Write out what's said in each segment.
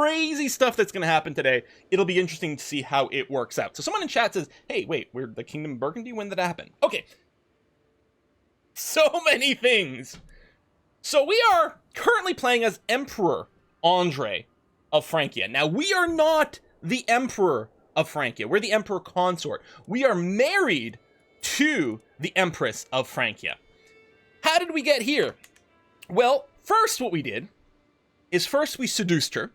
crazy stuff that's going to happen today. It'll be interesting to see how it works out. So someone in chat says, hey, wait, we're the Kingdom of Burgundy? When did that happen? Okay. So many things. So we are currently playing as Emperor Andre of Francia. Now, we are not the Emperor of Francia. We're the Emperor Consort. We are married to the Empress of Francia. How did we get here? Well, first what we did is first we seduced her.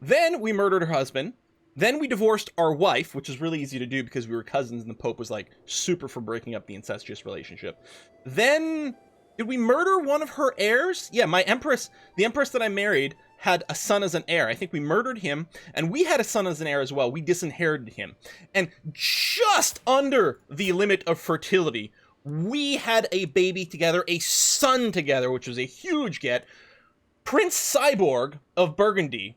Then we murdered her husband. Then we divorced our wife, which is really easy to do because we were cousins and the Pope was like super for breaking up the incestuous relationship. Then, did we murder one of her heirs? Yeah, my empress, the empress that I married, had a son as an heir. I think we murdered him, and we had a son as an heir as well. We disinherited him. And just under the limit of fertility, we had a baby together, a son together, which was a huge get. Prince Cyborg of Burgundy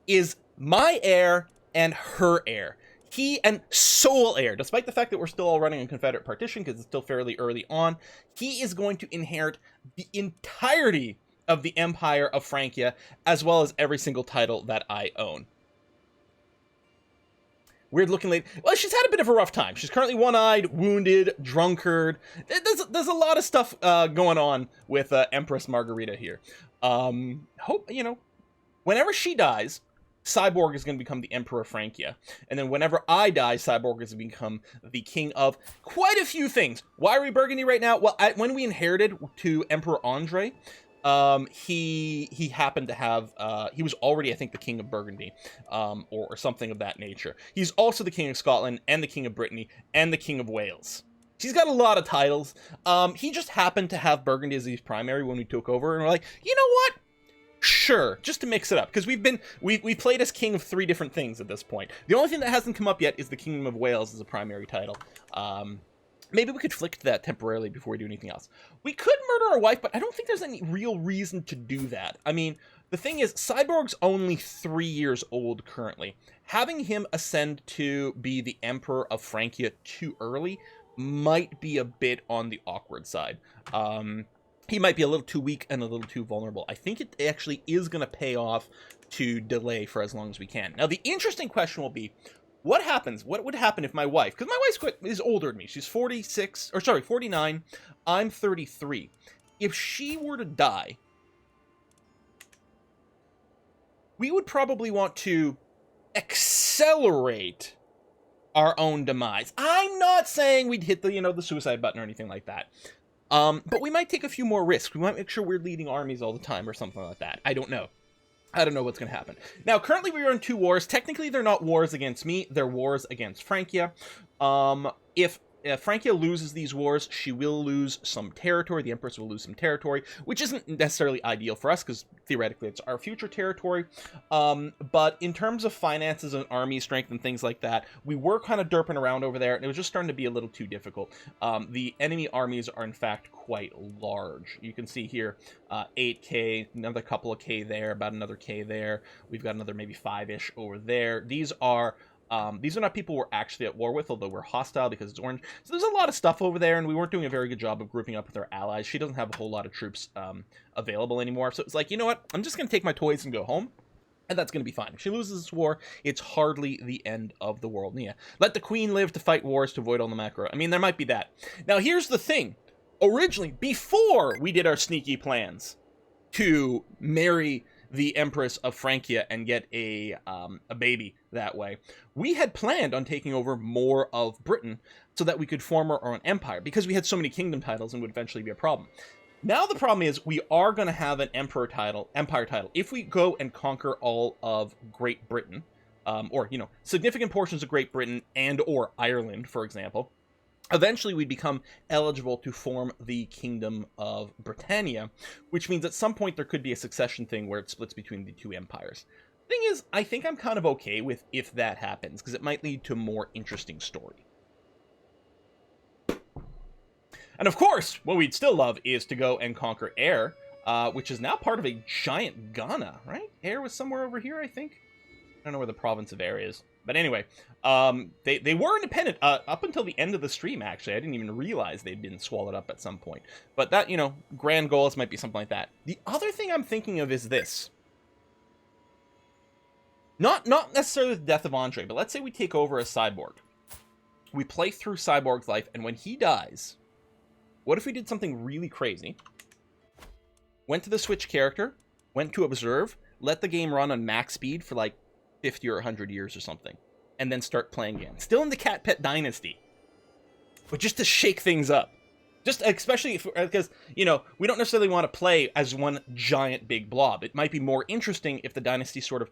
is my heir and her heir. He and sole heir, despite the fact that we're still all running a Confederate partition because it's still fairly early on, he is going to inherit the entirety of the Empire of Francia, as well as every single title that I own. Weird looking lady. Well, she's had a bit of a rough time. She's currently one-eyed, wounded, drunkard. There's a lot of stuff going on with Empress Margarita here. Whenever she dies, Cyborg is going to become the Emperor of Francia. And then whenever I die, Cyborg is going to become the king of quite a few things. Why are we Burgundy right now? Well, when we inherited to Emperor Andre, he happened to have, he was already, I think, the king of Burgundy, or something of that nature. He's also the king of Scotland, and the king of Brittany, and the king of Wales. He's got a lot of titles. He just happened to have Burgundy as his primary when we took over, and we're like, you know what? Sure, just to mix it up, because we played as king of 3 different things at this point. The only thing that hasn't come up yet is the Kingdom of Wales as a primary title. Maybe we could flick to that temporarily before we do anything else. We could murder our wife, but I don't think there's any real reason to do that. I mean, the thing is, Cyborg's only 3 years old currently. Having him ascend to be the Emperor of Francia too early might be a bit on the awkward side. He might be a little too weak and a little too vulnerable. I think it actually is going to pay off to delay for as long as we can. Now, the interesting question will be, what would happen if my wife, because my wife is older than me, she's 49, I'm 33. If she were to die, we would probably want to accelerate our own demise. I'm not saying we'd hit the suicide button or anything like that. But we might take a few more risks. We might make sure we're leading armies all the time or something like that. I don't know. I don't know what's going to happen. Now, currently we are in 2 wars. Technically, they're not wars against me. They're wars against Francia. If Francia loses these wars, she will lose some territory. The Empress will lose some territory, which isn't necessarily ideal for us, because theoretically it's our future territory. But in terms of finances and army strength and things like that, we were kind of derping around over there, and it was just starting to be a little too difficult. The enemy armies are, in fact, quite large. You can see here, 8k, another couple of k there, about another k there. We've got another maybe 5-ish over there. These are not people we're actually at war with, although we're hostile because it's orange. So there's a lot of stuff over there, and we weren't doing a very good job of grouping up with our allies. She doesn't have a whole lot of troops available anymore. So it's like, you know what? I'm just going to take my toys and go home, and that's going to be fine. If she loses this war, it's hardly the end of the world. Yeah, let the queen live to fight wars to avoid all the macro. I mean, there might be that. Now, here's the thing. Originally, before we did our sneaky plans to marry the Empress of Francia and get a baby that way, we had planned on taking over more of Britain so that we could form our own empire, because we had so many kingdom titles and would eventually be a problem. Now the problem is we are going to have an empire title if we go and conquer all of Great Britain, or significant portions of Great Britain and or Ireland, for example. Eventually, we'd become eligible to form the Kingdom of Britannia, which means at some point there could be a succession thing where it splits between the 2 empires. Thing is, I think I'm kind of okay with if that happens, because it might lead to a more interesting story. And of course, what we'd still love is to go and conquer Ayr, which is now part of a giant Ghana, right? Ayr was somewhere over here, I think. I don't know where the province of Ayr is. But anyway, they were independent up until the end of the stream, actually. I didn't even realize they'd been swallowed up at some point. But that, grand goals might be something like that. The other thing I'm thinking of is this. Not necessarily the death of Andre, but let's say we take over a cyborg. We play through Cyborg's life, and when he dies, what if we did something really crazy? Went to the Switch character, went to observe, let the game run on max speed for like 50 or 100 years or something, and then start playing again. Still in the Cat Pet Dynasty, but just to shake things up. Just especially because, you know, we don't necessarily want to play as one giant big blob. It might be more interesting if the dynasty sort of,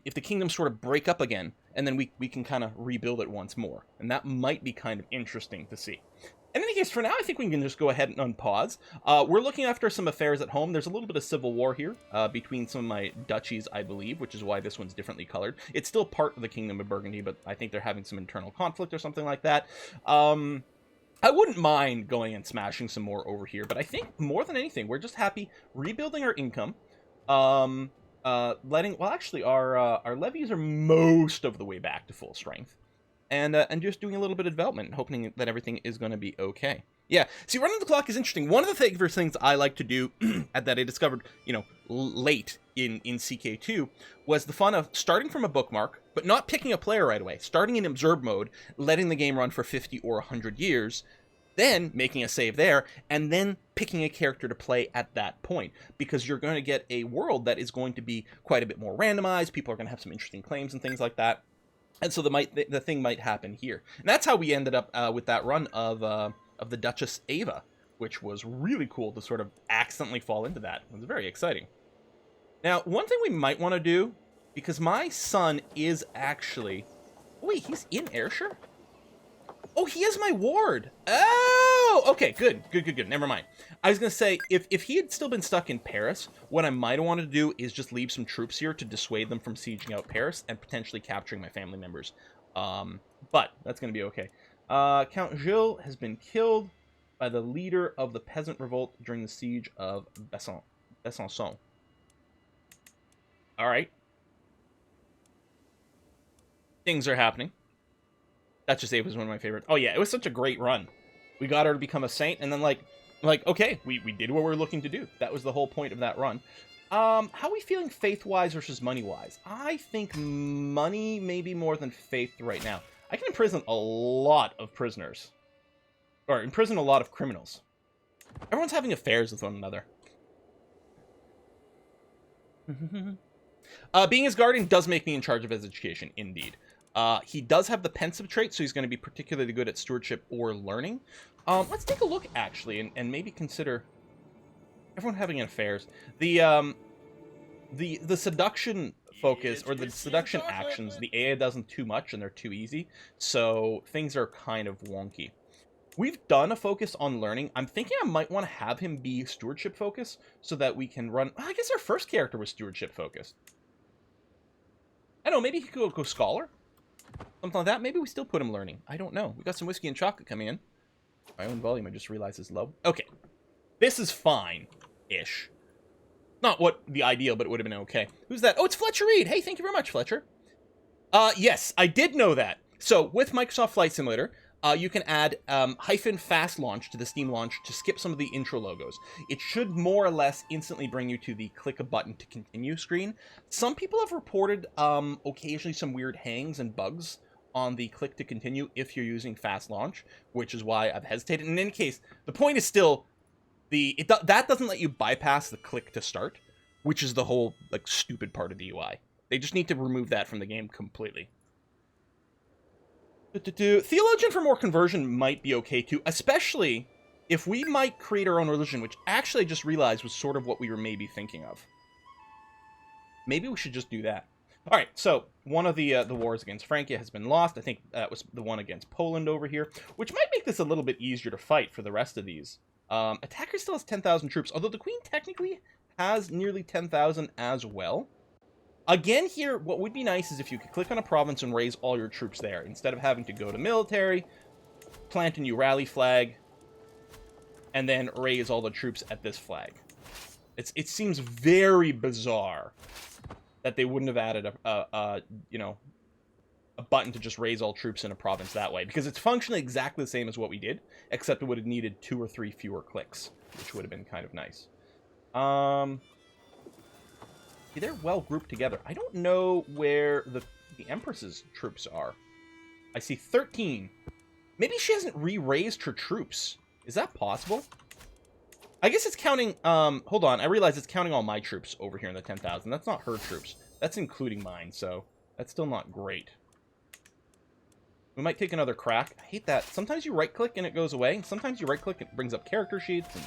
if the kingdoms sort of break up again, and then we can kind of rebuild it once more. And that might be kind of interesting to see. In any case, for now, I think we can just go ahead and unpause. We're looking after some affairs at home. There's a little bit of civil war here between some of my duchies, I believe, which is why this one's differently colored. It's still part of the Kingdom of Burgundy, but I think they're having some internal conflict or something like that. I wouldn't mind going and smashing some more over here, but I think more than anything, we're just happy rebuilding our income. Well, actually, our levies are most of the way back to full strength. And just doing a little bit of development, hoping that everything is going to be okay. Yeah, see, running the clock is interesting. One of the favorite things I like to do, that I discovered, you know, late in CK2, was the fun of starting from a bookmark, but not picking a player right away. Starting in observe mode, letting the game run for 50 or 100 years, then making a save there, and then picking a character to play at that point. Because you're going to get a world that is going to be quite a bit more randomized, people are going to have some interesting claims and things like that. And so the thing might happen here. And that's how we ended up with that run of the Duchess Ava, which was really cool to sort of accidentally fall into that. It was very exciting. Now, one thing we might want to do, because my son is actually... Wait, he's in Ayrshire? Oh, he is my ward. Oh, okay, good. Never mind. I was going to say, if he had still been stuck in Paris, what I might have wanted to do is just leave some troops here to dissuade them from sieging out Paris and potentially capturing my family members. But that's going to be okay. Count Gilles has been killed by the leader of the peasant revolt during the siege of Besançon. All right. Things are happening. Duchess Ava was one of my favorites. Oh yeah, it was such a great run. We got her to become a saint, and then like okay, we did what we were looking to do. That was the whole point of that run. How are we feeling faith-wise versus money-wise? I think money maybe more than faith right now. I can imprison a lot of prisoners. Or imprison a lot of criminals. Everyone's having affairs with one another. Being his guardian does make me in charge of his education, indeed. He does have the pensive trait, so he's going to be particularly good at stewardship or learning. Let's take a look, actually, and maybe consider everyone having affairs. The seduction focus, or the seduction actions, the AI doesn't too much, and they're too easy, so things are kind of wonky. We've done a focus on learning. I'm thinking I might want to have him be stewardship focused, so that we can run... I guess our first character was stewardship focused. I don't know, maybe he could go scholar? Something like that. Maybe we still put him learning. I don't know. We got some whiskey and chocolate coming in. My own volume, I just realized, is low. Okay. This is fine-ish. Not what the ideal, but it would have been okay. Who's that? Oh, it's Fletcher Reed. Hey, thank you very much, Fletcher. Yes, I did know that. So, with Microsoft Flight Simulator, you can add -fast launch to the Steam launch to skip some of the intro logos. It should more or less instantly bring you to the click a button to continue screen. Some people have reported occasionally some weird hangs and bugs on the click to continue if you're using fast launch, which is why I've hesitated. In any case, the point is still that doesn't let you bypass the click to start, which is the whole like stupid part of the UI. They just need to remove that from the game completely. Theologian for more conversion might be okay too, especially if we might create our own religion, which actually I just realized was sort of what we were maybe thinking of. Maybe we should just do that. All right, so one of the wars against Francia has been lost. I think that was the one against Poland over here, which might make this a little bit easier to fight for the rest of these. Attacker still has 10,000 troops, although the Queen technically has nearly 10,000 as well. Again here, what would be nice is if you could click on a province and raise all your troops there, instead of having to go to military, plant a new rally flag, and then raise all the troops at this flag. It seems very bizarre that they wouldn't have added a button to just raise all troops in a province that way, because it's functionally exactly the same as what we did, except it would have needed 2 or 3 fewer clicks, which would have been kind of nice. See, they're well grouped together. I don't know where the Empress's troops are. I see 13. Maybe she hasn't re-raised her troops. Is that possible? I guess it's counting, hold on. I realize it's counting all my troops over here in the 10,000. That's not her troops. That's including mine, so that's still not great. We might take another crack. I hate that. Sometimes you right-click and it goes away. Sometimes you right-click and it brings up character sheets, and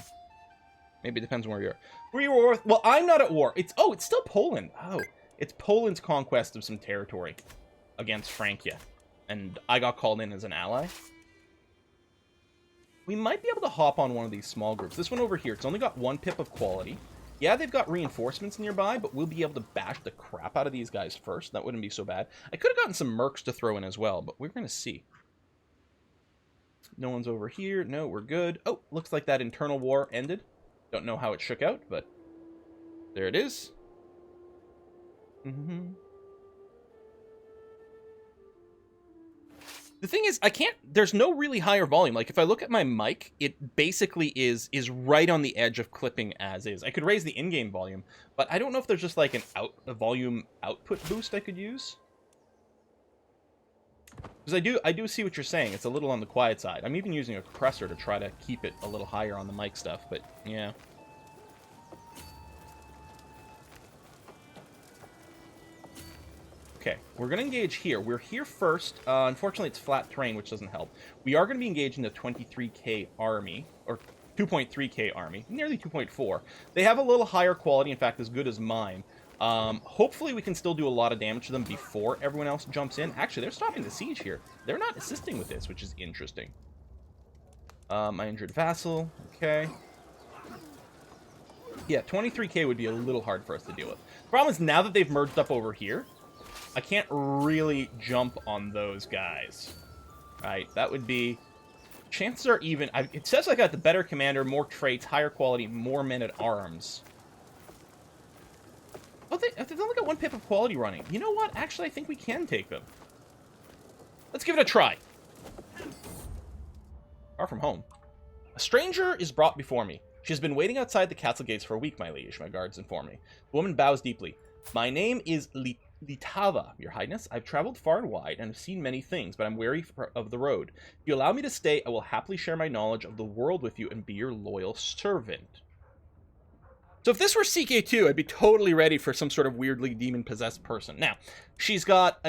maybe it depends on where you're. Were you war with? Well, I'm not at war. It's still Poland. Oh, it's Poland's conquest of some territory against Francia, and I got called in as an ally. We might be able to hop on one of these small groups. This one over here, it's only got 1 pip of quality. Yeah, they've got reinforcements nearby, but we'll be able to bash the crap out of these guys first. That wouldn't be so bad. I could have gotten some mercs to throw in as well, but we're going to see. No one's over here. No, we're good. Oh, looks like that internal war ended. Don't know how it shook out, but there it is. The thing is, there's no really higher volume. Like, if I look at my mic, it basically is right on the edge of clipping as is. I could raise the in-game volume, but I don't know if there's just like a volume output boost I could use. Because I do see what you're saying. It's a little on the quiet side. I'm even using a compressor to try to keep it a little higher on the mic stuff, but yeah. Okay, we're going to engage here. We're here first. Unfortunately, it's flat terrain, which doesn't help. We are going to be engaging the 23k army, or 2.3k army, nearly 2.4. They have a little higher quality, in fact, as good as mine. Hopefully, we can still do a lot of damage to them before everyone else jumps in. Actually, they're stopping the siege here. They're not assisting with this, which is interesting. My injured vassal. Okay. Yeah, 23k would be a little hard for us to deal with. The problem is, now that they've merged up over here, I can't really jump on those guys. Right, that would be... Chances are even... it says I got the better commander, more traits, higher quality, more men-at-arms. Oh, they've only got 1 pip of quality running. You know what? Actually, I think we can take them. Let's give it a try. Far from home. A stranger is brought before me. She has been waiting outside the castle gates for a week, my liege, my guards inform me. The woman bows deeply. My name is Litava, your highness. I've traveled far and wide and have seen many things, but I'm wary of the road. If you allow me to stay, I will happily share my knowledge of the world with you and be your loyal servant. So if this were CK2, I'd be totally ready for some sort of weirdly demon-possessed person. Now, she's got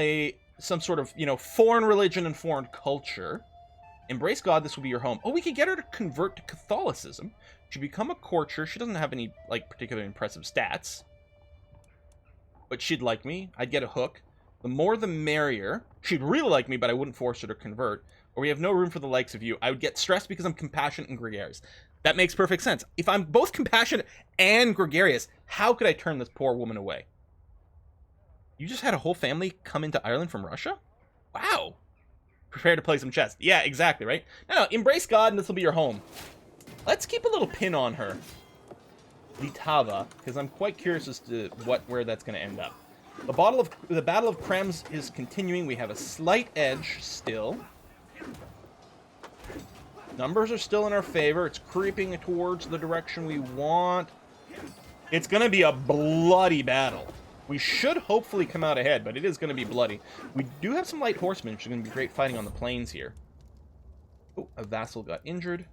some sort of, foreign religion and foreign culture. Embrace God, this will be your home. Oh, we could get her to convert to Catholicism. She'd become a courtier. She doesn't have any, particularly impressive stats. But she'd like me. I'd get a hook. The more the merrier. She'd really like me, but I wouldn't force her to convert. Or we have no room for the likes of you. I would get stressed because I'm compassionate and gregarious. That makes perfect sense. If I'm both compassionate and gregarious, how could I turn this poor woman away? You just had a whole family come into Ireland from Russia? Wow. Prepare to play some chess. Yeah, exactly, right? No, embrace God and this will be your home. Let's keep a little pin on her. Litava, because I'm quite curious as to where that's going to end up. The Battle of Krems is continuing. We have a slight edge still. Numbers are still in our favor. It's creeping towards the direction we want. It's going to be a bloody battle. We should hopefully come out ahead, but it is going to be bloody. We do have some light horsemen, which is going to be great fighting on the plains here. Oh, a vassal got injured.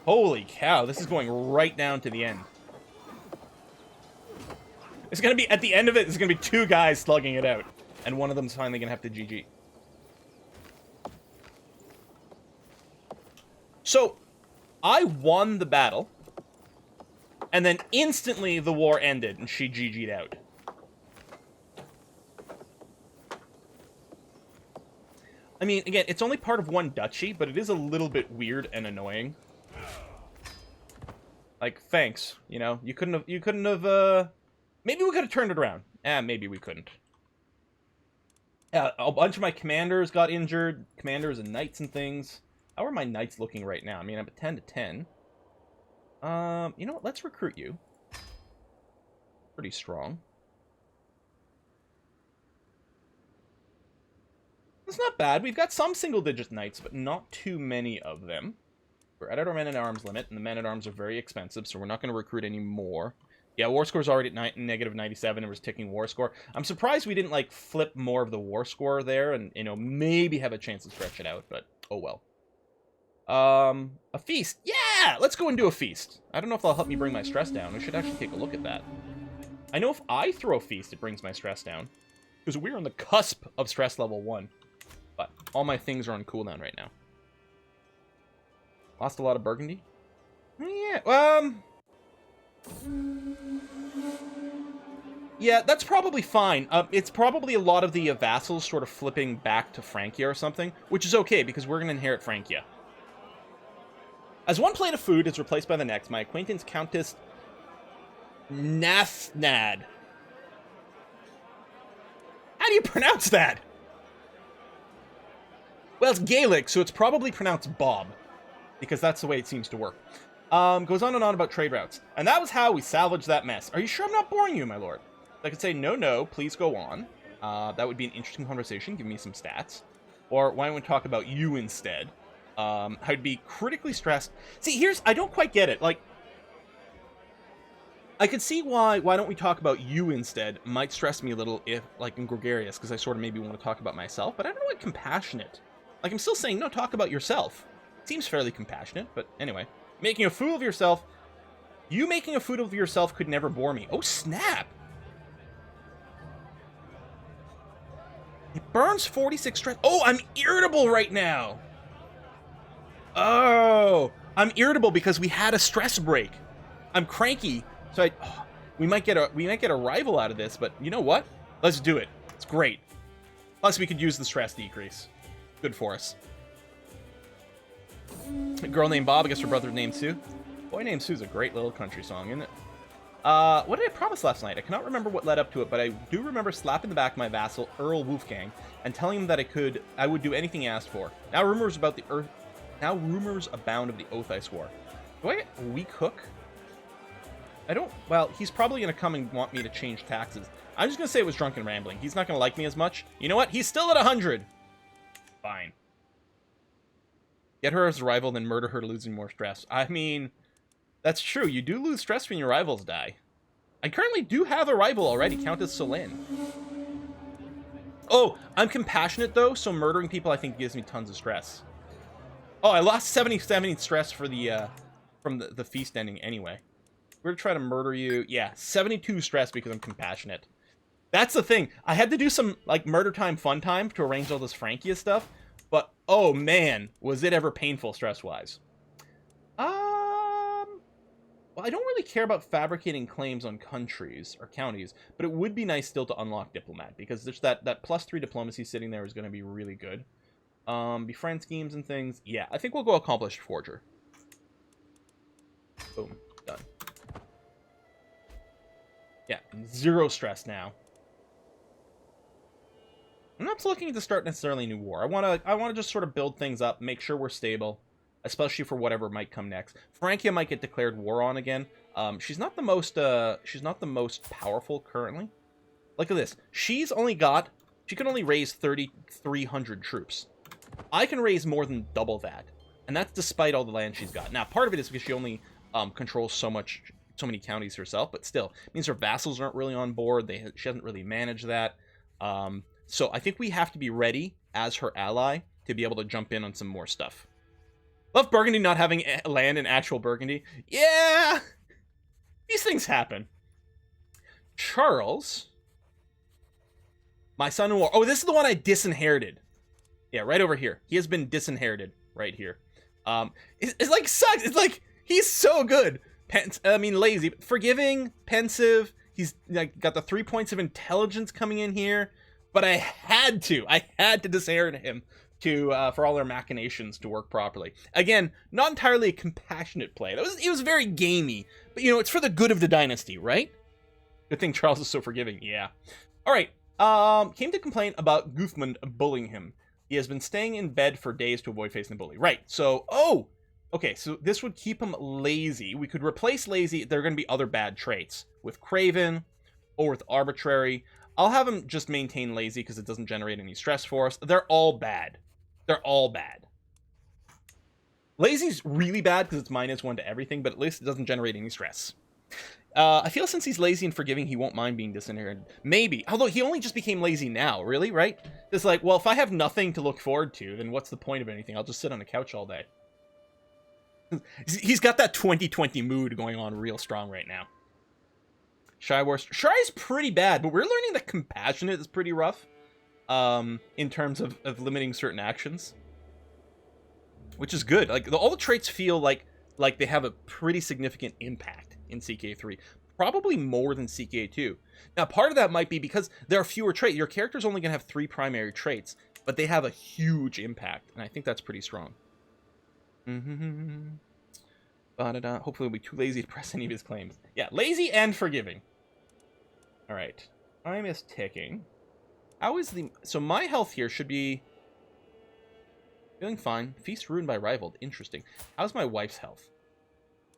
Holy cow, this is going right down to the end. It's going to be, at the end of it, there's going to be 2 guys slugging it out. And one of them's finally going to have to GG. So, I won the battle. And then instantly the war ended and she GG'd out. I mean, again, it's only part of one duchy, but it is a little bit weird and annoying. Like, thanks, you couldn't have, maybe we could have turned it around. Maybe we couldn't. Yeah, a bunch of my commanders got injured. Commanders and knights and things. How are my knights looking right now? I mean, I'm at 10 to 10. You know what? Let's recruit you. Pretty strong. It's not bad. We've got some single-digit knights, but not too many of them. We're at our men-at-arms limit, and the men-at-arms are very expensive, so we're not going to recruit any more. Yeah, war score's already at negative 97, and we're ticking war score. I'm surprised we didn't, like, flip more of the war score there and, you know, maybe have a chance to stretch it out, but oh well. A feast. Yeah! Let's go and do a feast. I don't know if that'll help me bring my stress down. I should actually take a look at that. I know if I throw a feast, it brings my stress down. Because we're on the cusp of stress level 1. But all my things are on cooldown right now. Lost a lot of Burgundy? Yeah, yeah, that's probably fine. It's probably a lot of the vassals sort of flipping back to Francia or something, which is okay, because we're going to inherit Francia. As one plate of food is replaced by the next, my acquaintance Countess Nathnad. How do you pronounce that? Well, it's Gaelic, so it's probably pronounced Bob, because that's the way it seems to work. Goes on and on about trade routes. And that was how we salvaged that mess. Are you sure I'm not boring you, my lord? I could say, no, please go on. That would be an interesting conversation. Give me some stats. Or why don't we talk about you instead? I'd be critically stressed. See, I don't quite get it. Like, I could see why don't we talk about you instead might stress me a little if, like, in gregarious, because I sort of maybe want to talk about myself, but I don't know what compassionate. Like, I'm still saying, no, talk about yourself. Seems fairly compassionate, but anyway. Making a fool of yourself. You making a fool of yourself could never bore me. Oh, snap! It burns 46 stress. Oh, I'm irritable right now! Oh! I'm irritable because we had a stress break. I'm cranky, so we might get a rival out of this, but you know what? Let's do it. It's great. Plus, we could use the stress decrease. Good for us. A girl named Bob, I guess her brother named Sue. Boy named Sue's a great little country song, isn't it? What did I promise last night? I cannot remember what led up to it, but I do remember slapping the back of my vassal, Earl Wolfgang, and telling him that I would do anything he asked for. Now rumors abound of the oath I swore. Do I get a weak hook? Well, he's probably going to come and want me to change taxes. I'm just going to say it was drunken rambling. He's not going to like me as much. You know what? He's still at 100. Fine. Get her as a rival, then murder her, losing more stress. I mean, that's true. You do lose stress when your rivals die. I currently do have a rival already, Countess Solène. Oh, I'm compassionate, though, so murdering people, I think, gives me tons of stress. Oh, I lost 77 stress for the, from the feast ending anyway. We're gonna try to murder you. Yeah, 72 stress because I'm compassionate. That's the thing. I had to do some, like, murder time, fun time to arrange all this Francia stuff. But, oh man, was it ever painful stress-wise. Well, I don't really care about fabricating claims on countries or counties, but it would be nice still to unlock Diplomat, because there's that +3 diplomacy sitting there is going to be really good. Befriend schemes and things. Yeah, I think we'll go Accomplished Forger. Boom. Done. Yeah, 0 stress now. I'm not looking to start necessarily a new war. I want to just sort of build things up, make sure we're stable, especially for whatever might come next. Francia might get declared war on again. She's not the most powerful currently. Look at this. She can only raise 3,300 troops. I can raise more than double that, and that's despite all the land she's got. Now, part of it is because she only controls so many counties herself, but still, it means her vassals aren't really on board. She hasn't really managed that. So I think we have to be ready as her ally to be able to jump in on some more stuff. Love Burgundy not having land in actual Burgundy. Yeah! These things happen. Charles. My son-in-law. Oh, this is the one I disinherited. Yeah, right over here. He has been disinherited right here. It's like sucks. It's like he's so good. Lazy, forgiving, pensive. He's like got the 3 points of intelligence coming in here. But I had to disinherit him for all their machinations to work properly. Again, not entirely a compassionate play. It was very gamey, but it's for the good of the dynasty, right? Good thing Charles is so forgiving. Yeah. All right. Came to complain about Gufmund bullying him. He has been staying in bed for days to avoid facing the bully. Right. So, okay. So this would keep him lazy. We could replace lazy. There are going to be other bad traits with craven or with arbitrary. I'll have him just maintain lazy because it doesn't generate any stress for us. They're all bad. They're all bad. Lazy's really bad because it's -1 to everything, but at least it doesn't generate any stress. I feel since he's lazy and forgiving, he won't mind being disinherited. Maybe. Although he only just became lazy now, really, right? It's like, well, if I have nothing to look forward to, then what's the point of anything? I'll just sit on the couch all day. He's got that 2020 mood going on real strong right now. Shy Wars. Shy's pretty bad, but we're learning that Compassionate is pretty rough. In terms of limiting certain actions. Which is good. Like, all the traits feel like they have a pretty significant impact in CK3. Probably more than CK2. Now, part of that might be because there are fewer traits. Your character's only going to have 3 primary traits, but they have a huge impact, and I think that's pretty strong. Hopefully we'll be too lazy to press any of his claims. Yeah, lazy and forgiving. Alright. Time is ticking. How is the... So my health here should be... Feeling fine. Feast ruined by rival. Interesting. How's my wife's health?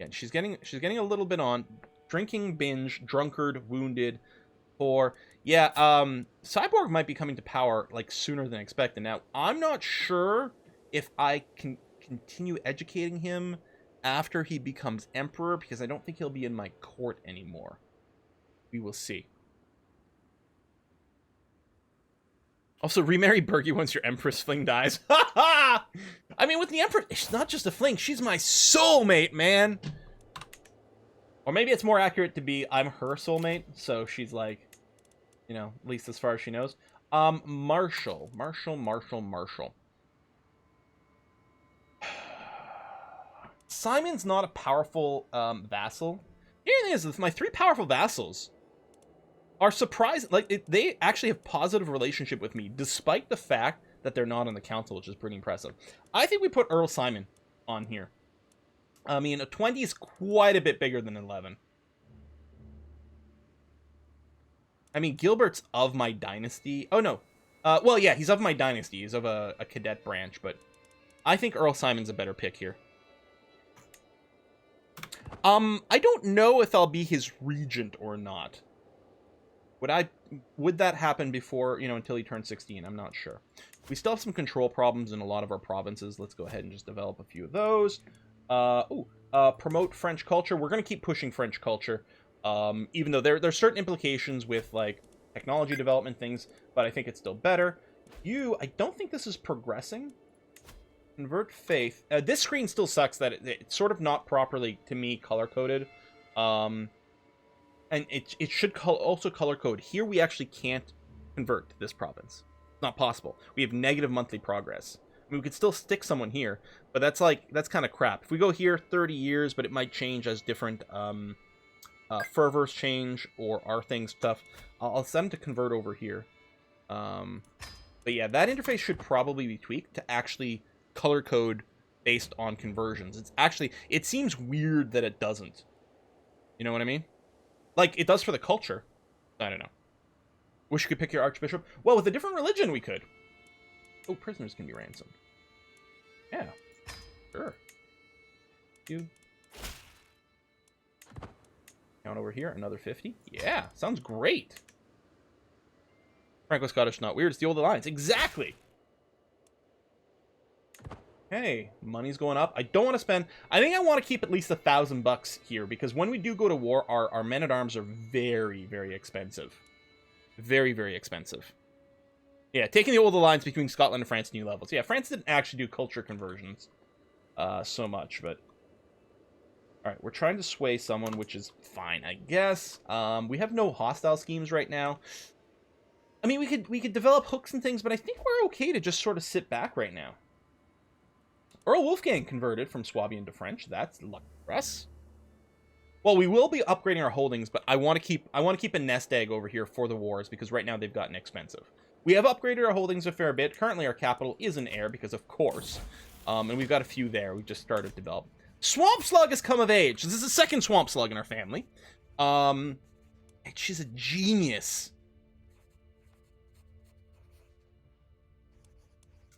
Yeah, she's getting a little bit on. Drinking binge, drunkard, wounded, poor. Yeah, Cyborg might be coming to power like sooner than expected. Now, I'm not sure if I can continue educating him after he becomes emperor, because I don't think he'll be in my court anymore. We will see. Also, remarry Bergie once your Empress fling dies. Ha ha! I mean, with the Empress, it's not just a fling. She's my soulmate, man. Or maybe it's more accurate to be I'm her soulmate. So she's like, you know, at least as far as she knows. Marshall. Simon's not a powerful vassal. The thing is, my 3 powerful vassals are surprised, like, they actually have positive relationship with me, despite the fact that they're not on the council, which is pretty impressive. I think we put Earl Simon on here. I mean, a 20 is quite a bit bigger than 11. I mean, Gilbert's of my dynasty. Oh, no. Well, yeah, he's of my dynasty. He's of a cadet branch, but I think Earl Simon's a better pick here. I don't know if I'll be his regent or not. Would that happen before, you know, until he turns 16? I'm not sure. We still have some control problems in a lot of our provinces. Let's go ahead and just develop a few of those. Promote French culture. We're going to keep pushing French culture. Even though there's certain implications with, like, technology development things, but I think it's still better. I don't think this is progressing. Convert faith. This screen still sucks that it's sort of not properly, to me, color-coded. And it should also color code. Here we actually can't convert to this province. It's not possible. We have negative monthly progress. I mean, we could still stick someone here, but that's kind of crap. If we go here, 30 years, but it might change as different fervors change or our thing stuff. I'll send them to convert over here. But yeah, that interface should probably be tweaked to actually color code based on conversions. It seems weird that it doesn't. You know what I mean? Like, it does for the culture. I don't know. Wish you could pick your archbishop. Well, with a different religion, we could. Oh, prisoners can be ransomed. Yeah. Sure. You. Count over here, another 50. Yeah, sounds great. Franco-Scottish, not weird. It's the old alliance. Exactly. Hey, money's going up. I don't want to spend... I think I want to keep at least $1,000 here, because when we do go to war, our men-at-arms are very, very expensive. Very, very expensive. Yeah, taking the old alliance between Scotland and France new levels. Yeah, France didn't actually do culture conversions so much, but... Alright, we're trying to sway someone, which is fine, I guess. We have no hostile schemes right now. I mean, we could develop hooks and things, but I think we're okay to just sort of sit back right now. Earl Wolfgang converted from Swabian to French. That's lucky for us. Well, we will be upgrading our holdings, but I want to keep a nest egg over here for the wars, because right now they've gotten expensive. We have upgraded our holdings a fair bit. Currently, our capital is in Air, because of course. And we've got a few there. We've just started developing. Swamp Slug has come of age. This is the second Swamp Slug in our family. She's a genius.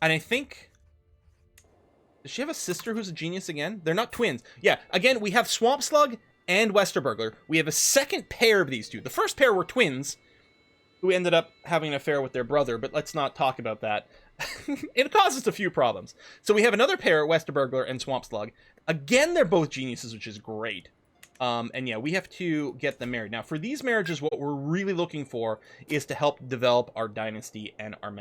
And I think... Does she have a sister who's a genius again? They're not twins. Yeah, again, we have Swamp Slug and Westerburglar. We have a second pair of these two. The first pair were twins, who ended up having an affair with their brother, but let's not talk about that. It causes a few problems. So we have another pair, Westerburglar and Swamp Slug. Again, they're both geniuses, which is great. And yeah, we have to get them married. Now, for these marriages, what we're really looking for is to help develop our dynasty and our